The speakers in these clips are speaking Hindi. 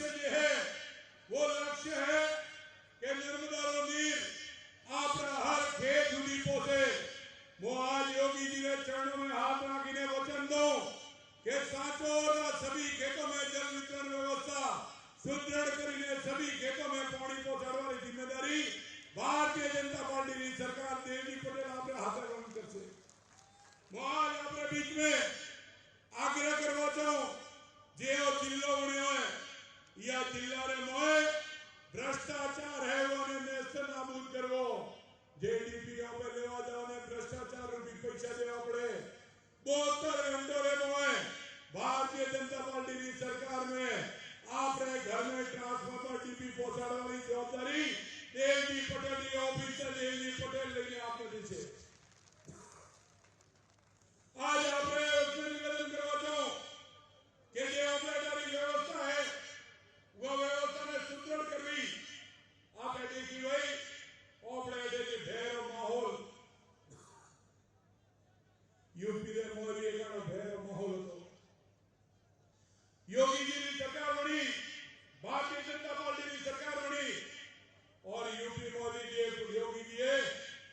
लक्ष्य जो है वो लक्ष्य है कि नर्मदा नीर आपरा हर खेत સુધી પહોંચે। હું आज योगी जी के चरणों में हाथ रखीने वचन दूं कि सांचोर सभी खेतों में जल वितरण व्यवस्था सुदृढ़ करीने सभी खेतों में पानी पहुंचाड़वानी जिम्मेदारी भारतीय जनता पार्टी की सरकार देवजी पटेल आपरे हाथे ग्रहण करछे। હું आज आपरे बीच में आग्रह करवा चाहूं जेओ जिल्लो बन्यो है या जिल्ला रे मोए भ्रष्टाचार है वो ने नेस्त नाबूद करवो। जेडीपी आपे लेवा जाओ ने भ्रष्टाचार रूपी पैसा देवा पड़े 72 घंटों रे मोए भारतीय जनता पार्टी की सरकार में आपरे घर में ट्रांसफार्मर डीपी पहुंचाने वाली जवाबदारी देवजी पटेल की ऑफिस से देवजी पटेल लेके आपने दी छे। आज आपने उसमें निवेदन करवा चाहूं कि जो ऑपरेटरी व्यवस्था है वो व्यवस्था ने सुदृढ़ करवी। आप देखी भाई ऑपरेटर के ढेर माहौल यूपी रे मोदी का ढेर माहौल तो योगी जी की सरकार बनी, भारतीय जनता पार्टी की सरकार बनी और यूपी मोदी जी योगी जी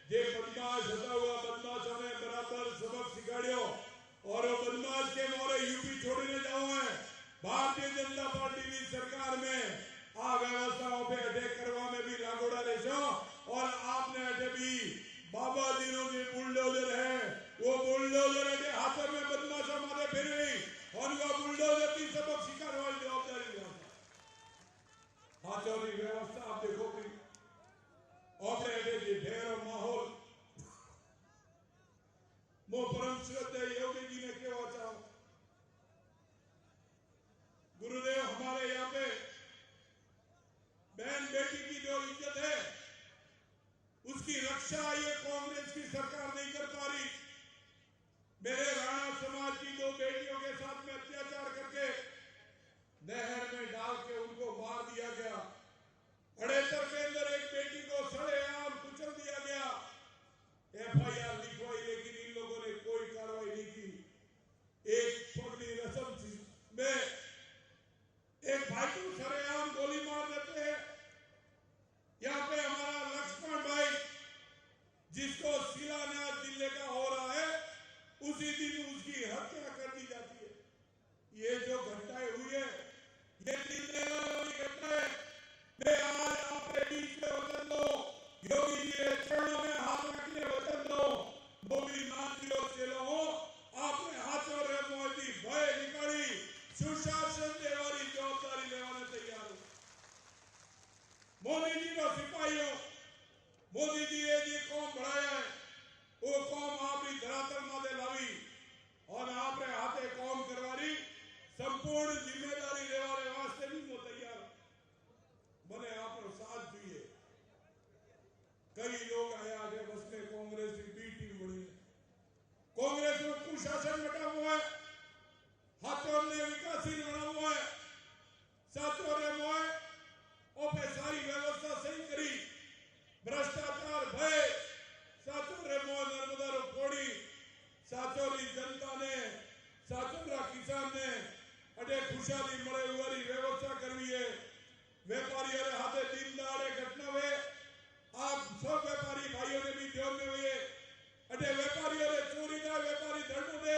जे बदमाश हटा हुआ बदमाशों ने बराबर सबक सिखाड़ियो और वो बदमाश के मोरे यूपी छोड़ने जाओ है। भारतीय जनता पार्टी की सरकार में आ व्यवस्थाओं पे अटैक करवा में भी लागोड़ा रेशो और आपने अटैक भी बाबा दिनों के बुलडोजर है वो बुलडोजर के हाथों में बदमाशों मारे फिर गई और वो बुलडोजर की सबक शिकार वाली जवाबदारी लिया। हाथों की व्यवस्था आप देखो कि ऑपरेटर की ढेर माहौल मो परम श्रद्धेय योगी जी ने क्या चाहो गुरुदेव हमारे यहाँ पे बहन बेटी की जो इज्जत है उसकी रक्षा ये कांग्रेस की सरकार नहीं कर पा रही। मेरे राणा समाज की 2 बेटियों के साथ में अत्याचार करके नहर में डाल के उनको मार दिया गया। अड़ेतर के अंदर एक बेटी को सरेआम कुचल दिया गया। एफआईआर लिखवाई लेकिन इन लोगों ने कोई कार्रवाई नहीं की। एक पगड़ी रस्म में एक भाई को सरेआम गोली मार देते हैं। यहाँ पे हमारा लक्ष्मण भाई जिसको शिलान्यास जिले का हो रहा है उसी दिन उसकी हत्या कर दी जाती है। ये जो घटनाएं हुई है ये दिल वाली घटनाएं मैं आज आपके बीच में वचन दो योगी जी के चरणों में हाथ रखने वचन दो मोदी नाथियों चेलो आपने हाथों रे मोदी भय निकाली सुशासन देवारी जवाबदारी लेवाने तैयार हो। मोदी जी को सिपाहियों मोदी जी ये जी कौम बढ़ाया है वो कौम आपकी धरातल मादे लावी और आपने हाथे कौम करवारी संपूर्ण जिम्मेदारी लेवाने वास्ते भी वो तैयार बने आपको साथ दिए। कई लोग आया आगे बस में कांग्रेस की बी टीम बनी है। कांग्रेस में कुशासन बटा हुआ है हाथों ने विकासशील बना हुआ है सातों रे मोए ओपे सारी व्यवस्था सही करी भ्रष्टाचार भय सातों रे मोए नर्मदा रो कोड़ी सातों री जनता ने सातों रा किसान ने अटे खुशहाली मरे हुई व्यवस्था करवी है। व्यापारियों के हाथे दिन दहाड़े घटना हुए आप सब व्यापारी भाइयों ने भी ध्यान में हुए अटे व्यापारियों ने चोरी ना व्यापारी धरना दे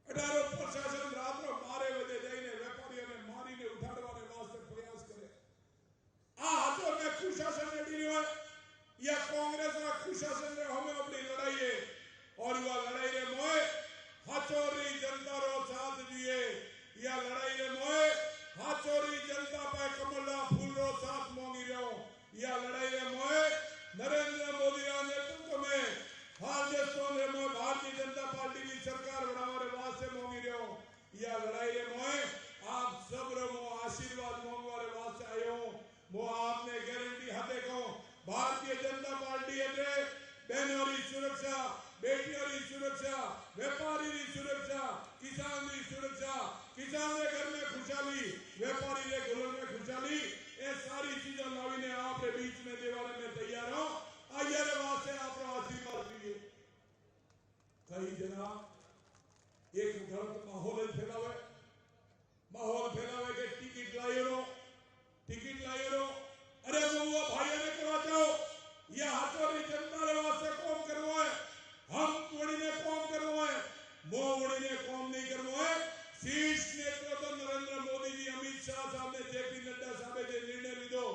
अठारो प्रशासन रात रो मारे वजे जाइने व्यापारियों ने मारी ने उठाड़वाने वास्ते प्रयास करे। आ हाथों में कुशासन ने दी हुआ या कांग्रेस का कुशासन ने हमें अपनी लड़ाई है और वह लड़ाई रे मोए हाथों री जनता रो साथ दिए या लड़ाई रे मोए हाथोरी जनता पे कमला फूल रो साथ मांगी रहो या लड़ाई रे मोए नरेंद्र मोदी के नेतृत्व में हाजस्तों रे मोए भारतीय जनता पार्टी की सरकार बनाने वास्ते मांगी रहो या लड़ाई रे मोए आप सब रो मो आशीर्वाद मांगवारे वास्ते आयो हूं। मो आपने गारंटी हाथे को भारतीय जनता पार्टी है बहनों की सुरक्षा बेटियों की सुरक्षा व्यापारी की सुरक्षा किसान की सुरक्षा किसान के घर में खुशहाली व्यापारी के घरों में खुशहाली ये सारी चीजें लावी ने आपके बीच में देवाने में तैयार हो आइए वास्ते आप आशीर्वाद दीजिए। कई जना एक गलत माहौल फैलावे के टिकट लाई साहब ने जेपी नड्डा साहब जे निर्णय लीधो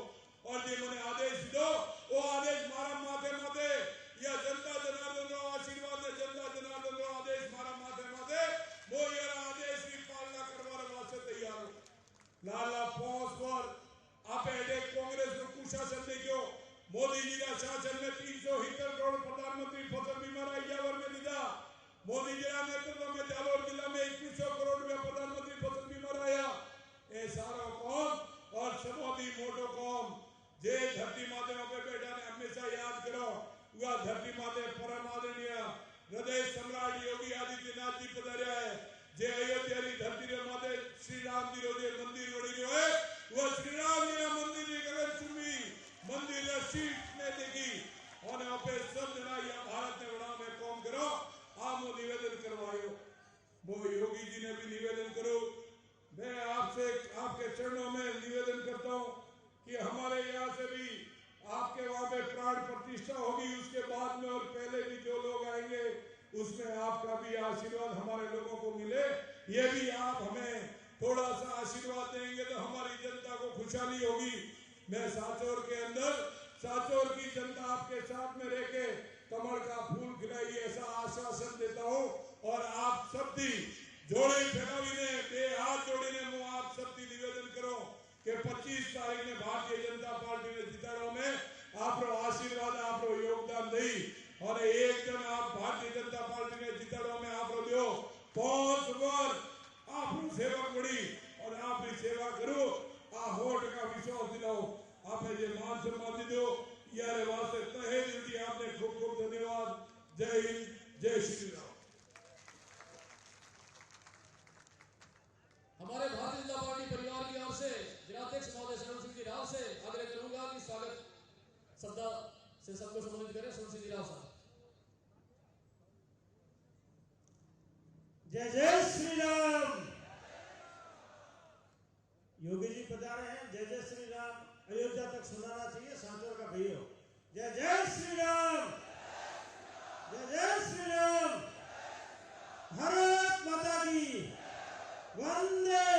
और जे मने आदेश दीधो वो आदेश मारा माथे माथे या जनता जनार्दन रो आशीर्वाद ने जनता जनार्दन रो आदेश मारा माथे माथे वो यार आदेश की पालना करवाने वास्ते तैयार हो लाला पहुंच पर आपे एडे कांग्रेस नो कुशासन देखो मोदी जी का शासन में 370 करोड़ प्रधानमंत्री फसल बीमा रायावर में लीधा मोदी जी के नेतृत्व में जालोर जिला में 2100 करोड़ रुपया प्रधानमंत्री फसल बीमा राया ए सारो कौम और सबोदी मोटो कौम जे धरती माते पे बैठा ने हमेशा याद करो वह धरती माते परम आदरणीय हृदय सम्राट योगी आदित्यनाथ जी पधार्या है जे अयोध्या री धरती रे माते श्री राम जी रो जे मंदिर बनी रह्यो है वह श्री राम जी ना मंदिर री गगन चुमी मंदिर रे सीट ने देखी और आपे सब जना या भारत ने बड़ा में कौम करो आप निवेदन करवायो वो योगी जी ने भी निवेदन करो मैं आपसे आपके चरणों में निवेदन करता हूं कि हमारे यहाँ से भी आपके वहां पे प्राण प्रतिष्ठा होगी उसके बाद में और पहले भी जो लोग आएंगे उसमें आपका भी आशीर्वाद हमारे लोगों को मिले ये भी आप हमें थोड़ा सा आशीर्वाद देंगे तो हमारी जनता को खुशहाली होगी मैं सांचौर के अंदर सांचौर की जनता आपके साथ में रह के कमल का फूल खिलाई ऐसा आश्वासन देता हूं और आप सब दी जोड़े फैलावीने बे हाथ जोड़ीने मु आप सब दी निवेदन करो कि 25 तारीख ने भारतीय जनता पार्टी ने जिताड़ो में आपरो आशीर्वाद आपरो योगदान दई और एक जन आप भारतीय जनता पार्टी ने जिताड़ो में आपरो दियो 5 बार आपरो सेवा करी और आप भी सेवा करो आ होट का विश्वास दिलाओ आपने जे मान सम्मान दीदो यारे वास्ते तहे दिल की आपने खूब खूब धन्यवाद जय हिंद जय श्री राम हमारे भारतीय जनता पार्टी परिवार की ओर से जिलाध्यक्ष महोदय शरण सिंह जी राव से आग्रह करूंगा कि स्वागत शब्द से सबको संबोधित करें शरण सिंह जी राव साहब जय जय श्री राम योगी जी पधारे हैं जय जय श्री राम अयोध्या तक सुनाना चाहिए सांचौर का भैया जय जय श्री राम जय जय श्री राम भारत माता की वंदे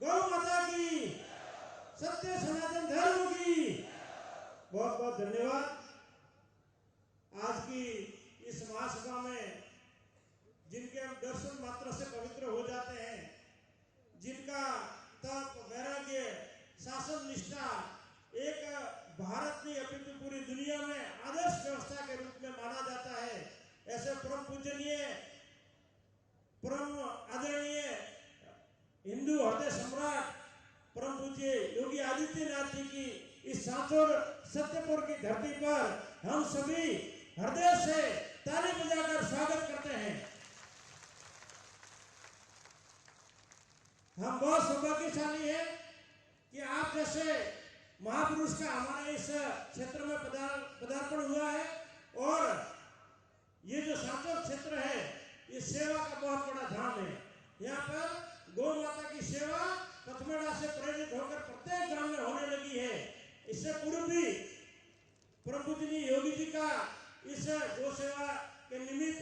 गौ माता की सत्य सनातन धर्म की बहुत बहुत धन्यवाद आज की इस महासभा में जिनके हम दर्शन मात्र से पवित्र हो जाते हैं जिनका तप वैराग्य शासन निष्ठा एक भारत नहीं अपितु पूरी दुनिया में आदर्श व्यवस्था के रूप में माना जाता है ऐसे परम पूजनीय परम आदरणीय हिंदू हृदय सम्राट परम पूज्य योगी आदित्यनाथ जी की इस सांचौर सत्यपुर की धरती पर हम सभी हृदय से ताली बजाकर स्वागत करते हैं। हम बहुत सौभाग्यशाली हैं कि आप जैसे महापुरुष का हमारे इस क्षेत्र में पदार्पण हुआ है और ये जो सांचौर क्षेत्र है इस सेवा का बहुत बड़ा धाम है। यहाँ पर गौ माता की सेवा पथमेड़ा से प्रेरित होकर प्रत्येक गांव में होने लगी है। इससे पूर्व भी परम पूजनीय योगी जी का इस गौ सेवा के निमित्त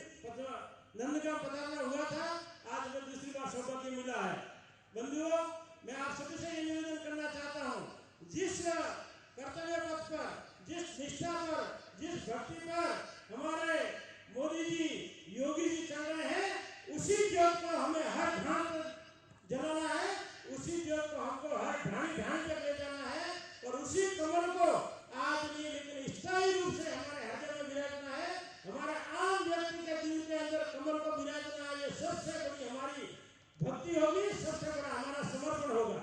नंदगांव पधारना हुआ था। आज हमें दूसरी बार सौभाग्य मिला है। बंधुओं, मैं आप सभी से ये निवेदन करना चाहता हूँ, जिस कर्तव्य पथ पर, जिस निष्ठा पर, जिस भक्ति पर हमारे मोदी जी योगी जी चल रहे हैं, उसी ज्योत को हमें हर ढांड पर जलाना है, उसी ज्योत को हमको हर ढांड पर ले जाना है और उसी कमल को आज नहीं लेकिन स्थायी रूप से हमारे हृदय में विराजना है। हमारे आम व्यक्ति के दिल के अंदर कमल को विराजना है। ये सबसे बड़ी हमारी भक्ति होगी, सबसे बड़ा हमारा समर्पण होगा।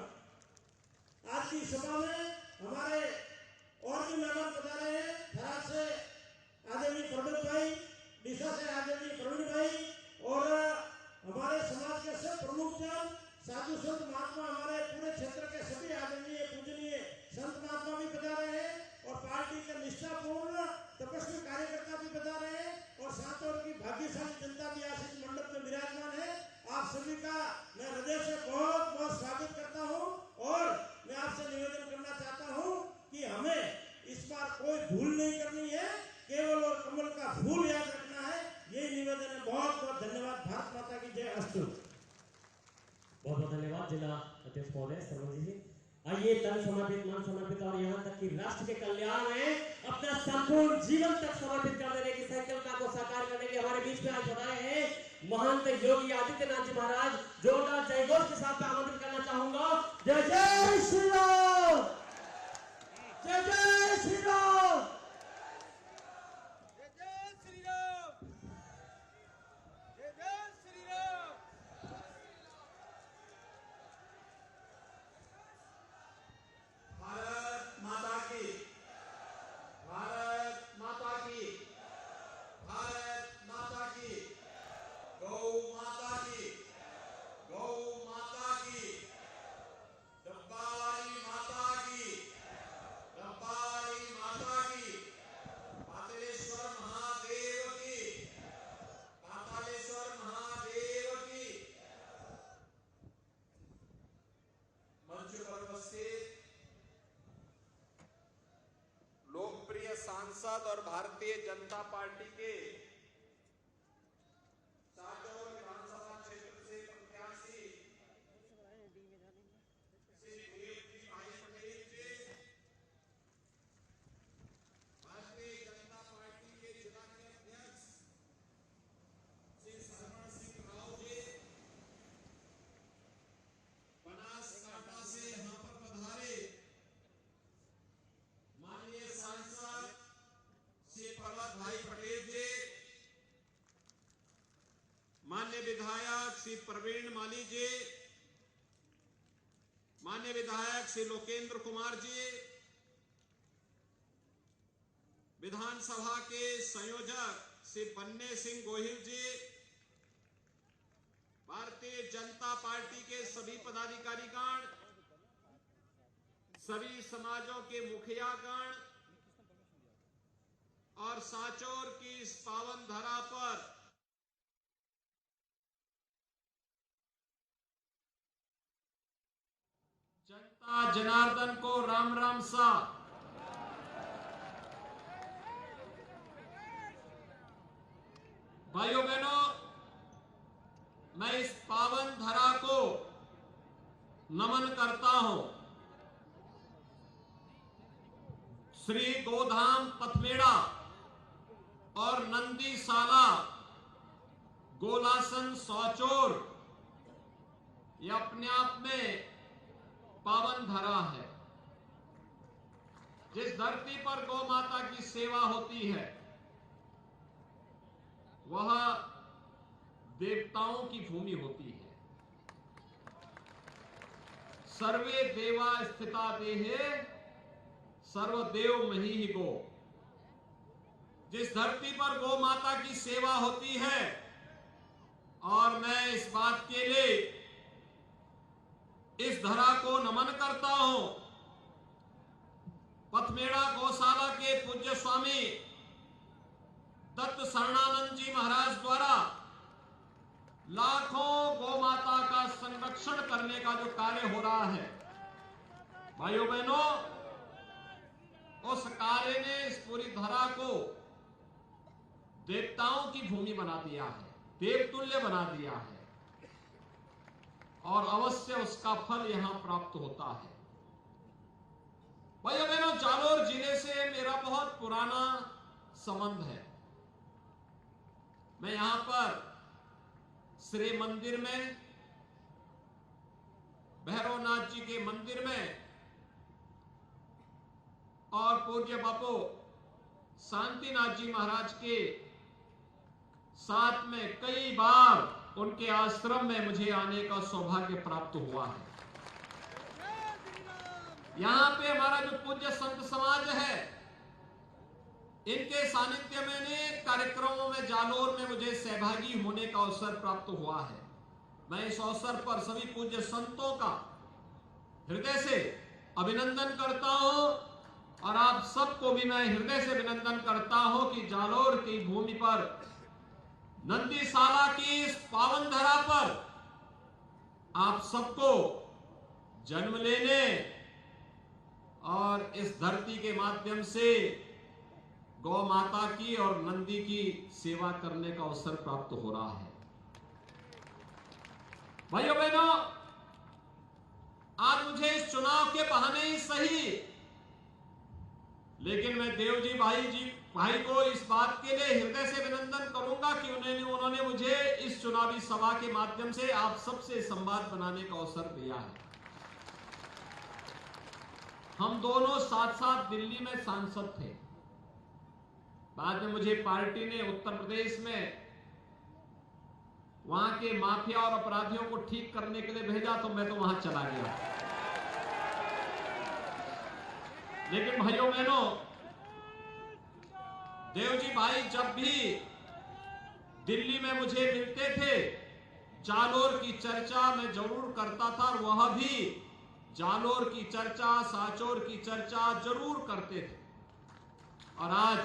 आज की सभा में हमारे और भी मेहमान पधारे हैं। थराद से आदरणीय प्रबोध भाई, डीसा से आदरणीय प्रवीण भाई और हमारे समाज के सब प्रमुख जन, साधु संत महात्मा, हमारे पूरे क्षेत्र के सभी आदरणीय पूजनीय संत महात्मा भी पधारे हैं और पार्टी के निष्ठापूर्ण तपस्वी कार्यकर्ता भी पधारे हैं और सांचौर की भाग्यशाली जनता भी आज इस मंडप में विराजमान है। आप सभी का मैं हृदय है सरोज जी। आइए तन समर्पित, मन समर्पित और यहाँ तक कि राष्ट्र के कल्याण में अपना संपूर्ण जीवन तक समर्पित कर देने की संकल्पना को साकार करने के हमारे बीच में आज बनाए हैं महंत योगी आदित्यनाथ जी महाराज। जोरदार जयघोष के साथ आमंत्रित करना चाहूंगा। जय जय श्री राम, जय जय श्री राम, जय जय श्री राम, जय जय श्री राम। भारत माता की, भारत माता की, भारत माता की, गौ माता की, गौ माता की, डब्बावाली माता की, डब्बावाली माता की, पातालेश्वर महादेव की, पातालेश्वर महादेव की। मंच पर उपस्थित लोकप्रिय सांसद और भारतीय जनता पार्टी के साचौर विधानसभा क्षेत्र से प्रत्याशी श्री देवजी भाई पटेल जी, भारतीय जनता पार्टी के जिला के अध्यक्ष श्री सरवण सिंह राव जी, बनासकांठा से यहाँ पर पधारे माननीय सांसद श्री पर्वत भाई पटेल जी, माननीय विधायक श्री प्रवीण माली जी, माननीय विधायक श्री लोकेंद्र कुमार जी, विधानसभा के संयोजक श्री बन्ने सिंह गोहिल जी, भारतीय जनता पार्टी के सभी पदाधिकारीगण, सभी समाजों के मुखियागण और सांचौर की इस पावन धरा पर जनता जनार्दन को राम राम सा। भाइयों बहनों, मैं इस पावन धरा को नमन करता हूं। श्री गोधाम पथमेड़ा और नंदीसाला गोलासन सौचोर ये अपने आप में पावन धरा है। जिस धरती पर गौ माता की सेवा होती है वह देवताओं की भूमि होती है। सर्वे देवा स्थिता देहे सर्वदेव मही गो। जिस धरती पर गौ माता की सेवा होती है, और मैं इस बात के लिए इस धरा को नमन करता हूं। पथमेड़ा गौशाला के पूज्य स्वामी दत्त शरणानंद जी महाराज द्वारा लाखों गौ माता का संरक्षण करने का जो कार्य हो रहा है, भाइयों बहनों, उस कार्य ने इस पूरी धरा को देवताओं की भूमि बना दिया है, देवतुल्य बना दिया है, और अवश्य उसका फल यहां प्राप्त होता है। भाइयों बहनों, जालोर जिले से मेरा बहुत पुराना संबंध है। मैं यहां पर श्री मंदिर में, भैरवनाथ जी के मंदिर में और पूज्य बापू शांतिनाथ जी महाराज के साथ में कई बार उनके आश्रम में मुझे आने का सौभाग्य प्राप्त हुआ है। यहां पे हमारा जो पूज्य संत समाज है, इनके सानिध्य में अनेक कार्यक्रमों में जालोर में मुझे सहभागी होने का अवसर प्राप्त हुआ है। मैं इस अवसर पर सभी पूज्य संतों का हृदय से अभिनंदन करता हूं, और आप सबको भी मैं हृदय से अभिनंदन करता हूं कि जालोर की भूमि पर, नंदीसाला की इस पावन धरा पर आप सबको जन्म लेने और इस धरती के माध्यम से गौ माता की और नंदी की सेवा करने का अवसर प्राप्त हो रहा है। भाइयों बहनों, आज मुझे इस चुनाव के बहाने ही सही, लेकिन मैं देवजी भाई को इस बात के लिए हृदय से अभिनंदन करूंगा कि उन्होंने मुझे इस चुनावी सभा के माध्यम से आप सबसे संवाद बनाने का अवसर दिया है। हम दोनों साथ साथ दिल्ली में सांसद थे। बाद में मुझे पार्टी ने उत्तर प्रदेश में वहां के माफिया और अपराधियों को ठीक करने के लिए भेजा, तो मैं तो वहां चला गया। लेकिन भाइयों बहनों, देवजी भाई जब भी दिल्ली में मुझे मिलते थे, जालोर की चर्चा मैं जरूर करता था, और वह भी जालोर की चर्चा, सांचौर की चर्चा जरूर करते थे। और आज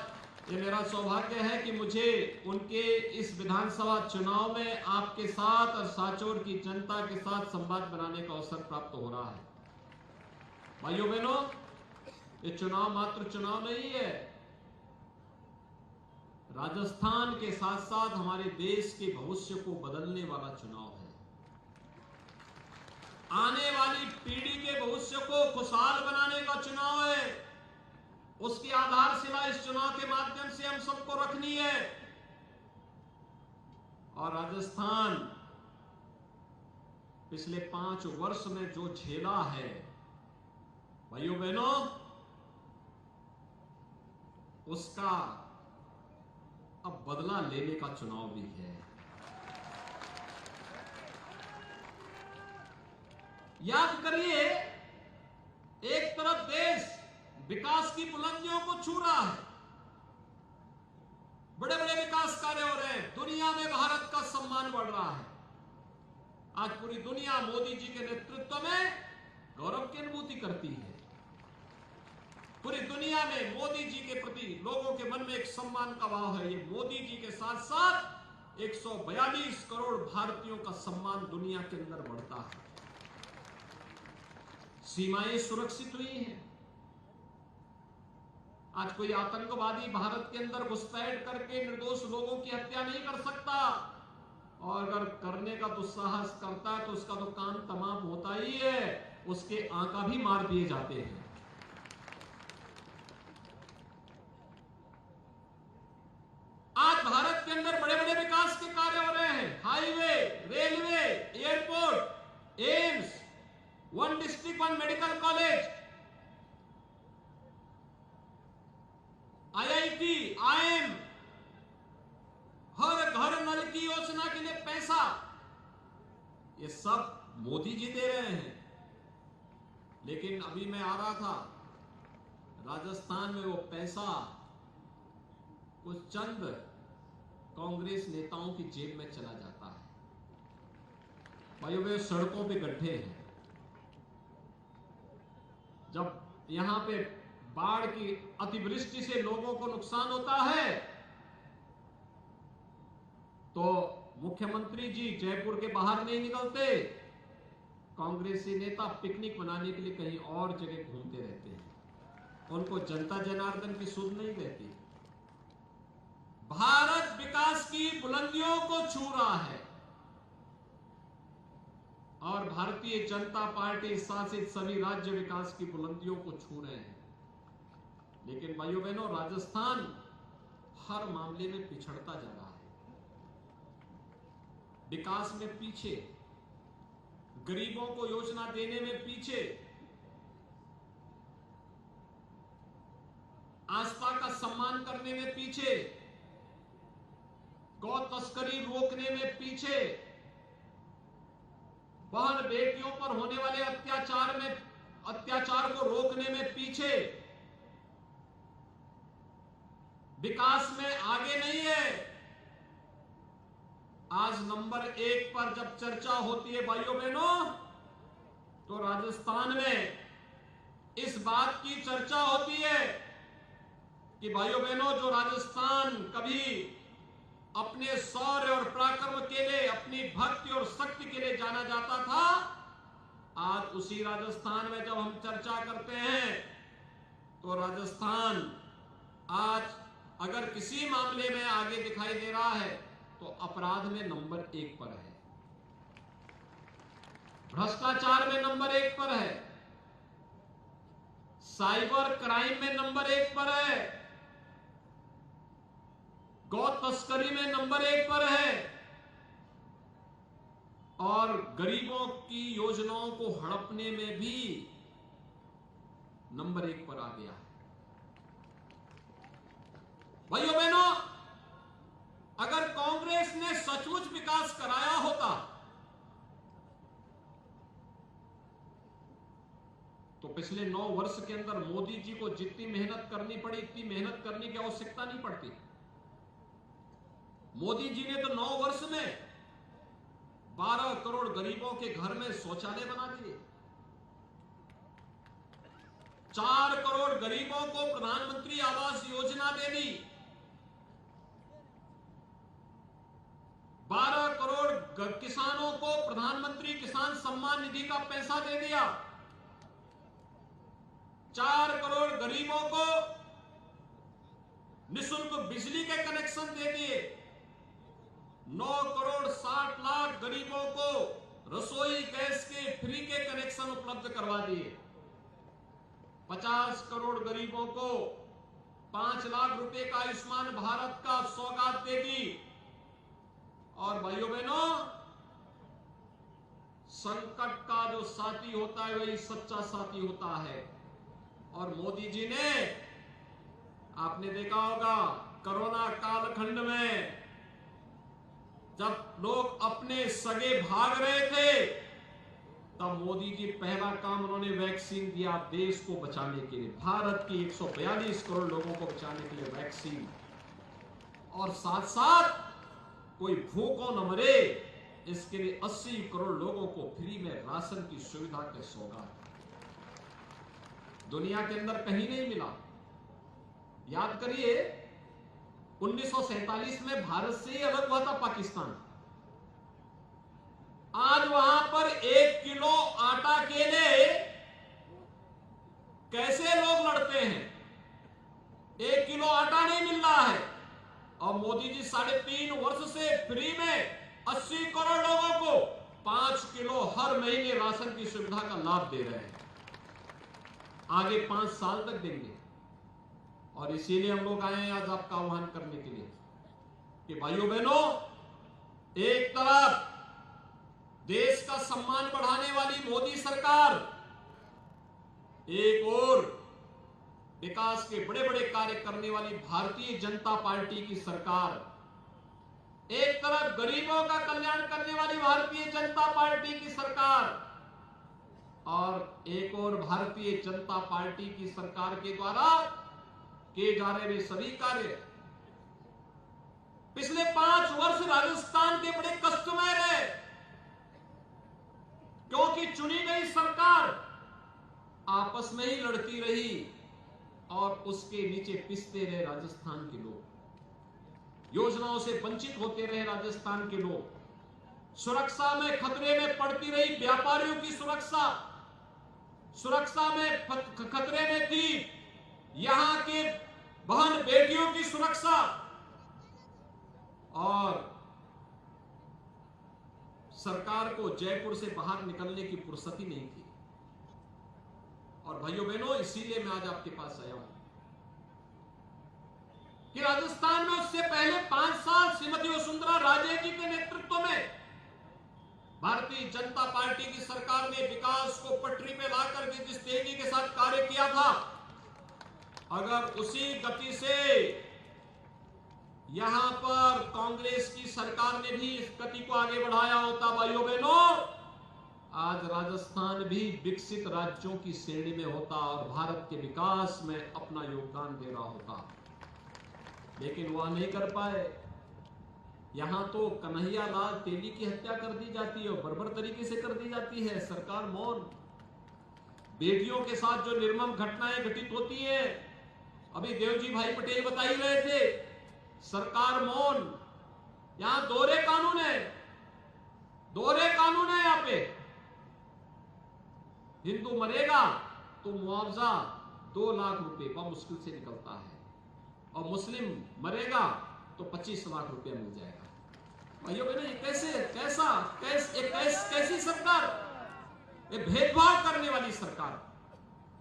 ये मेरा सौभाग्य है कि मुझे उनके इस विधानसभा चुनाव में आपके साथ और सांचौर की जनता के साथ संवाद बनाने का अवसर प्राप्त हो रहा है। भाइयों बहनों, ये चुनाव मात्र चुनाव नहीं है, राजस्थान के साथ साथ हमारे देश के भविष्य को बदलने वाला चुनाव है। आने वाली पीढ़ी के भविष्य को खुशहाल बनाने का चुनाव है। उसकी आधारशिला इस चुनाव के माध्यम से हम सबको रखनी है। और राजस्थान पिछले 5 वर्ष में जो झेला है, भाइयों बहनों, उसका अब बदला लेने का चुनाव भी है। याद करिए, एक तरफ देश विकास की बुलंदियों को छू रहा है, बड़े बड़े विकास कार्य हो रहे हैं, दुनिया में भारत का सम्मान बढ़ रहा है। आज पूरी दुनिया मोदी जी के नेतृत्व में गौरव की अनुभूति करती है। पूरी दुनिया में मोदी जी के प्रति लोगों के मन में एक सम्मान का भाव है। ये मोदी जी के साथ साथ 142 करोड़ भारतीयों का सम्मान दुनिया के अंदर बढ़ता है। सीमाएं सुरक्षित हुई हैं। आज कोई आतंकवादी भारत के अंदर घुसपैठ करके निर्दोष लोगों की हत्या नहीं कर सकता, और अगर करने का दुस्साहस करता है तो उसका तो काम तमाम होता ही है, उसके आंका भी मार दिए जाते हैं। आज भारत के अंदर बड़े बड़े विकास के कार्य हो रहे हैं। Highway, railway, airport, AIIMS, 1 district 1 medical college, IIT, IIM, हर घर नल की योजना के लिए पैसा, ये सब मोदी जी दे रहे हैं। लेकिन अभी मैं आ रहा था, राजस्थान में वो पैसा कुछ चंद कांग्रेस नेताओं की जेब में चला जाता है। भाइयों, वे सड़कों पे गड्ढे हैं। जब यहां पे बाढ़ की अतिवृष्टि से लोगों को नुकसान होता है, तो मुख्यमंत्री जी जयपुर के बाहर नहीं निकलते, कांग्रेसी नेता पिकनिक मनाने के लिए कहीं और जगह घूमते रहते हैं। उनको जनता जनार्दन की सुध नहीं रहती। भारत विकास की बुलंदियों को छू रहा है, और भारतीय जनता पार्टी शासित सभी राज्य विकास की बुलंदियों को छू रहे हैं। लेकिन भाइयों बहनों, राजस्थान हर मामले में पिछड़ता जा रहा है। विकास में पीछे, गरीबों को योजना देने में पीछे, आस्था का सम्मान करने में पीछे, गौ तस्करी रोकने में पीछे, बहन बेटियों पर होने वाले अत्याचार को रोकने में पीछे, विकास में आगे नहीं है। आज नंबर 1 पर जब चर्चा होती है भाइयों बहनों, तो राजस्थान में इस बात की चर्चा होती है कि भाइयों बहनों, जो राजस्थान कभी अपने शौर्य और पराक्रम के लिए, अपनी भक्ति और शक्ति के लिए जाना जाता था, आज उसी राजस्थान में जब हम चर्चा करते हैं, तो राजस्थान आज अगर किसी मामले में आगे दिखाई दे रहा है तो अपराध में नंबर 1 पर है। भ्रष्टाचार में नंबर 1 पर है, साइबर क्राइम में नंबर 1 पर है, गौ तस्करी में नंबर 1 पर है और गरीबों की योजनाओं को हड़पने में भी नंबर 1 पर आ गया है। भाइयों बहनों, अगर कांग्रेस ने सचमुच विकास कराया होता तो पिछले 9 वर्ष के अंदर मोदी जी को जितनी मेहनत करनी पड़ी इतनी मेहनत करने की आवश्यकता नहीं पड़ती। मोदी जी ने तो 9 वर्ष में 12 करोड़ गरीबों के घर में शौचालय बना दिए, 4 करोड़ गरीबों को प्रधानमंत्री आवास योजना दे दी, 12 करोड़ किसानों को प्रधानमंत्री किसान सम्मान निधि का पैसा दे दिया, 4 करोड़ गरीबों को निःशुल्क बिजली के कनेक्शन दे दिए, 9 करोड़ 60 लाख गरीबों को रसोई गैस के फ्री के कनेक्शन उपलब्ध करवा दिए, 50 करोड़ गरीबों को 5 लाख रुपए का आयुष्मान भारत का सौगात दे दी। और भाइयों बहनों, संकट का जो साथी होता है वही सच्चा साथी होता है। और मोदी जी ने, आपने देखा होगा कोरोना कालखंड में जब लोग अपने सगे भाग रहे थे तब मोदी जी पहला काम उन्होंने वैक्सीन दिया देश को बचाने के लिए, भारत की 142 करोड़ लोगों को बचाने के लिए वैक्सीन, और साथ साथ कोई भूखों न मरे इसके लिए 80 करोड़ लोगों को फ्री में राशन की सुविधा के सौगात। दुनिया के अंदर कहीं नहीं मिला। याद करिए 1947 में भारत से ही अलग हुआ था पाकिस्तान। आज वहां पर 1 किलो आटा के लिए कैसे लोग लड़ते हैं, 1 किलो आटा नहीं मिल रहा है और मोदी जी 3.5 वर्ष से फ्री में 80 करोड़ लोगों को 5 किलो हर महीने राशन की सुविधा का लाभ दे रहे हैं। आगे 5 साल तक देंगे। और इसीलिए हम लोग आए हैं आज आपका आह्वान करने के लिए कि भाइयों बहनों, एक तरफ देश का सम्मान बढ़ाने वाली मोदी सरकार, एक और विकास के बड़े बड़े कार्य करने वाली भारतीय जनता पार्टी की सरकार, एक तरफ गरीबों का कल्याण करने वाली भारतीय जनता पार्टी की सरकार और एक और भारतीय जनता पार्टी की सरकार के द्वारा किए जा रहे वे सभी कार्य। पिछले 5 वर्ष राजस्थान के बड़े कष्टमय रहे क्योंकि चुनी गई सरकार आपस में ही लड़ती रही और उसके नीचे पिसते रहे राजस्थान के लोग, योजनाओं से वंचित होते रहे राजस्थान के लोग, सुरक्षा में खतरे में पड़ती रही व्यापारियों की सुरक्षा में खतरे में थी यहां के बहन बेटियों की सुरक्षा। और सरकार को जयपुर से बाहर निकलने की फुर्सत ही नहीं थी। और भाइयों बहनों, इसीलिए मैं आज आपके पास आया हूं कि राजस्थान में उससे पहले 5 साल श्रीमती वसुंधरा राजे जी के नेतृत्व में भारतीय जनता पार्टी की सरकार ने विकास को पटरी पे लाकर के जिस तेजी के साथ कार्य किया था, अगर उसी गति से यहां पर कांग्रेस की सरकार ने भी इस गति को आगे बढ़ाया होता, भाइयों बहनों, आज राजस्थान भी विकसित राज्यों की श्रेणी में होता और भारत के विकास में अपना योगदान दे रहा होता। लेकिन वह नहीं कर पाए। यहां तो कन्हैया लाल तेली की हत्या कर दी जाती है और बर्बर तरीके से कर दी जाती है, सरकार मौन। बेटियों के साथ जो निर्मम घटनाएं घटित होती हैं, अभी देवजी भाई पटेल बता ही रहे थे, सरकार मौन। यहां दोहरे कानून है यहां पे। हिंदू मरेगा तो मुआवजा 2 लाख रुपए का मुश्किल से निकलता है और मुस्लिम मरेगा तो 25 लाख रुपया मिल जाएगा। भाइयों बहनों, ये कैसी सरकार? ये भेदभाव करने वाली सरकार।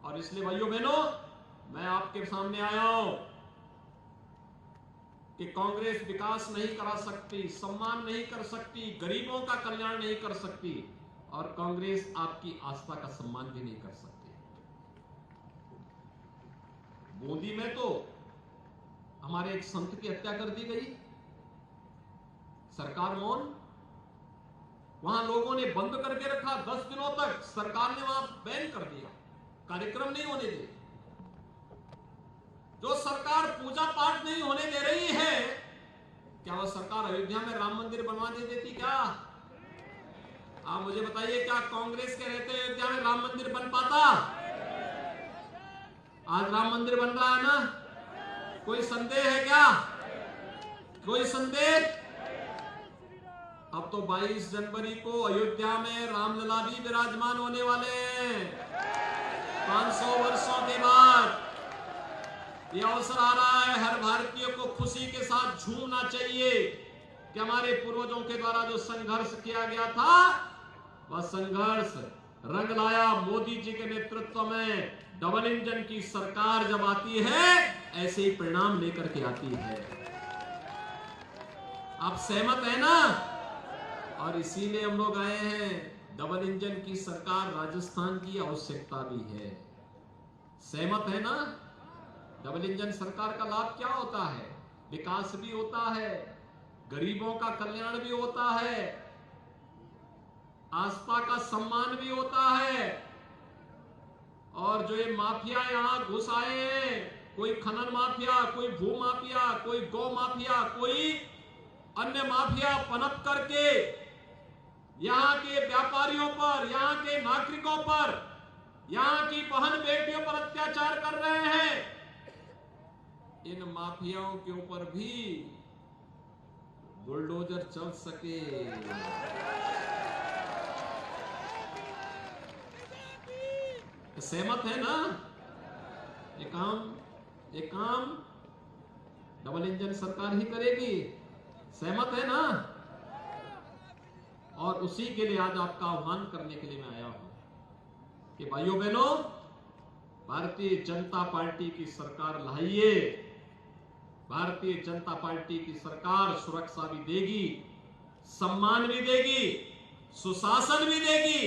और इसलिए भाइयों बहनों, मैं आपके सामने आया हूं कि कांग्रेस विकास नहीं करा सकती, सम्मान नहीं कर सकती, गरीबों का कल्याण नहीं कर सकती, और कांग्रेस आपकी आस्था का सम्मान भी नहीं कर सकती। बूंदी में तो हमारे एक संत की हत्या कर दी गई, सरकार मौन। वहां लोगों ने बंद करके रखा 10 दिनों तक, सरकार ने वहां बैन कर दिया, कार्यक्रम नहीं होने दिए। जो सरकार पूजा पाठ नहीं होने दे रही है, क्या वह सरकार अयोध्या में राम मंदिर बनवा दे देती क्या? आप मुझे बताइए, क्या कांग्रेस के रहते अयोध्या में राम मंदिर बन पाता? आज राम मंदिर बन रहा है ना, कोई संदेह है क्या? कोई संदेह? अब तो 22 जनवरी को अयोध्या में रामलला भी विराजमान होने वाले हैं। 500 वर्षों के बाद यह अवसर आ रहा है। हर भारतीय को खुशी के साथ झूमना चाहिए कि हमारे पूर्वजों के द्वारा जो संघर्ष किया गया था, वह संघर्ष रंग लाया। मोदी जी के नेतृत्व में डबल इंजन की सरकार जब आती है, ऐसे ही परिणाम लेकर के आती है। आप सहमत है ना? और इसीलिए हम लोग आए हैं। डबल इंजन की सरकार राजस्थान की आवश्यकता भी है। सहमत है ना? डबल इंजन सरकार का लाभ क्या होता है? विकास भी होता है, गरीबों का कल्याण भी होता है, आस्था का सम्मान भी होता है। और जो ये माफिया यहां घुस आए हैं, कोई खनन माफिया, कोई भू माफिया, कोई गौ माफिया, कोई अन्य माफिया पनप करके यहां के व्यापारियों पर, यहां के नागरिकों पर, यहां की बहन बेटियों पर अत्याचार कर रहे हैं। इन माफियाओं के ऊपर भी बुलडोजर चल सके। सहमत है ना? ये काम डबल इंजन सरकार ही करेगी। सहमत है ना? और उसी के लिए आज आपका आह्वान करने के लिए मैं आया हूं कि भाइयों बहनों, भारतीय जनता पार्टी की सरकार लाइए। भारतीय जनता पार्टी की सरकार सुरक्षा भी देगी, सम्मान भी देगी, सुशासन भी देगी,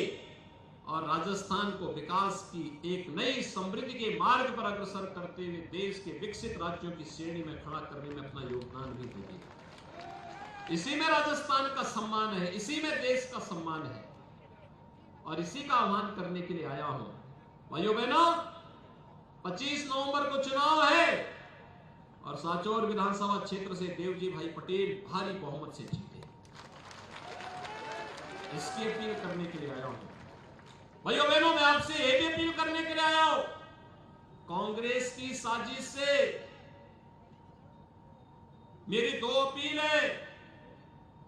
और राजस्थान को विकास की एक नई समृद्धि के मार्ग पर अग्रसर करते हुए देश के विकसित राज्यों की श्रेणी में खड़ा करने में अपना योगदान भी देगी। इसी में राजस्थान का सम्मान है, इसी में देश का सम्मान है, और इसी का आह्वान करने के लिए आया हूं। भाइयों बहनों, 25 नवंबर को चुनाव है और सांचौर विधानसभा क्षेत्र से देवजी भाई पटेल भारी बहुमत से जीते। इसकी अपील करने के लिए आया हूं। भाइयों बहनों, मैं आपसे यह भी अपील करने के लिए आया हूं, कांग्रेस की साजिश से मेरी 2 अपील है।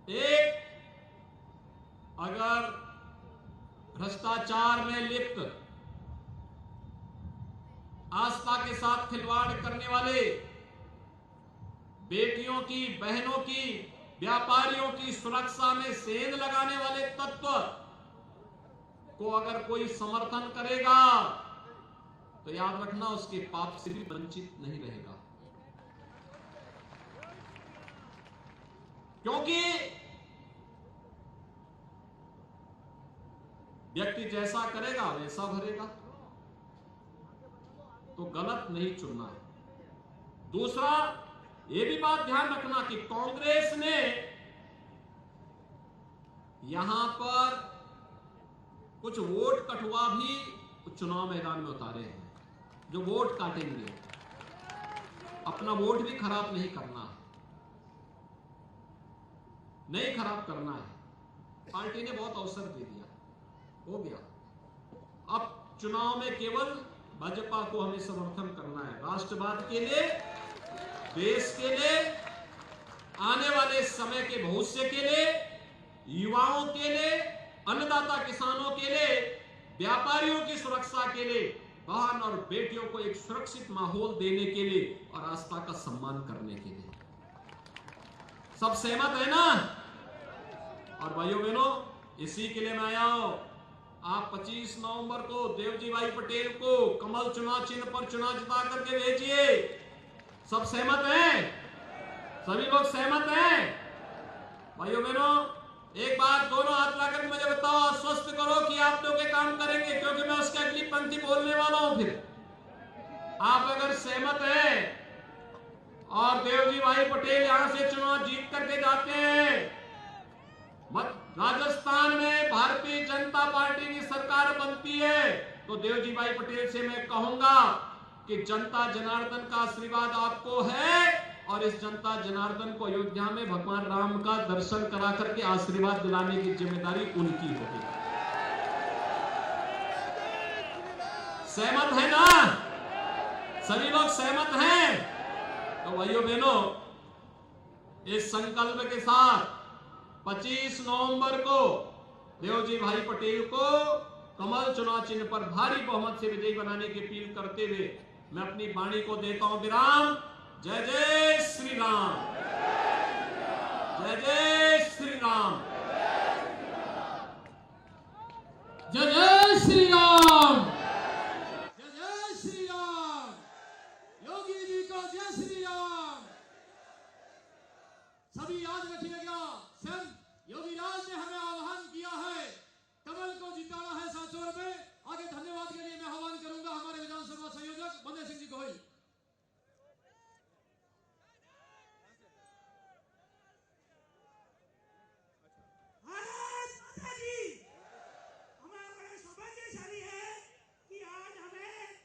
एक, अगर भ्रष्टाचार में लिप्त, आस्था के साथ खिलवाड़ करने वाले, बेटियों की, बहनों की, व्यापारियों की सुरक्षा में सेंध लगाने वाले तत्व को अगर कोई समर्थन करेगा तो याद रखना, उसके पाप से भी वंचित नहीं रहेगा। क्योंकि व्यक्ति जैसा करेगा वैसा भरेगा, तो गलत नहीं चुनना है। दूसरा, यह भी बात ध्यान रखना कि कांग्रेस ने यहां पर कुछ वोट कटुआ भी चुनाव मैदान में उतारे हैं, जो वोट काटेंगे। अपना वोट भी खराब नहीं करना है, नहीं खराब करना है। पार्टी ने बहुत अवसर दे दिया, हो गया। अब चुनाव में केवल भाजपा को हमें समर्थन करना है, राष्ट्रवाद के लिए, देश के लिए, आने वाले समय के भविष्य के लिए, युवाओं के लिए, अन्नदाता किसानों के लिए, व्यापारियों की सुरक्षा के लिए, बहन और बेटियों को एक सुरक्षित माहौल देने के लिए और आस्था का सम्मान करने के लिए। सब सहमत है ना? और भाइयों बहनों, इसी के लिए मैं आया हूं। आप 25 नवंबर को देवजी भाई पटेल को कमल चुनाव चिन्ह पर चुनाव जिता करके भेजिए। सब सहमत हैं? सभी लोग सहमत हैं? भाइयों बहनों, एक बार दोनों हाथ लाकर मुझे बताओ, आश्वस्त करो कि आप लोग ये काम करेंगे, क्योंकि मैं उसकी अगली पंक्ति बोलने वाला हूं। फिर आप अगर सहमत हैं और देवजी भाई पटेल यहां से चुनाव जीत करके जाते हैं, राजस्थान में भारतीय जनता पार्टी की सरकार बनती है, तो देवजी भाई पटेल से मैं कहूंगा कि जनता जनार्दन का आशीर्वाद आपको है, और इस जनता जनार्दन को अयोध्या में भगवान राम का दर्शन करा करके आशीर्वाद दिलाने की जिम्मेदारी उनकी होगी। सहमत है ना? सभी लोग सहमत हैं? तो भाइयों बहनों, इस संकल्प के साथ 25 नवंबर को देवजी भाई पटेल को कमल चुनाव चिन्ह पर भारी बहुमत से विजयी बनाने की अपील करते हुए मैं अपनी वाणी को देता हूं विराम। जय जय श्री राम, जय जय श्री राम, जय जय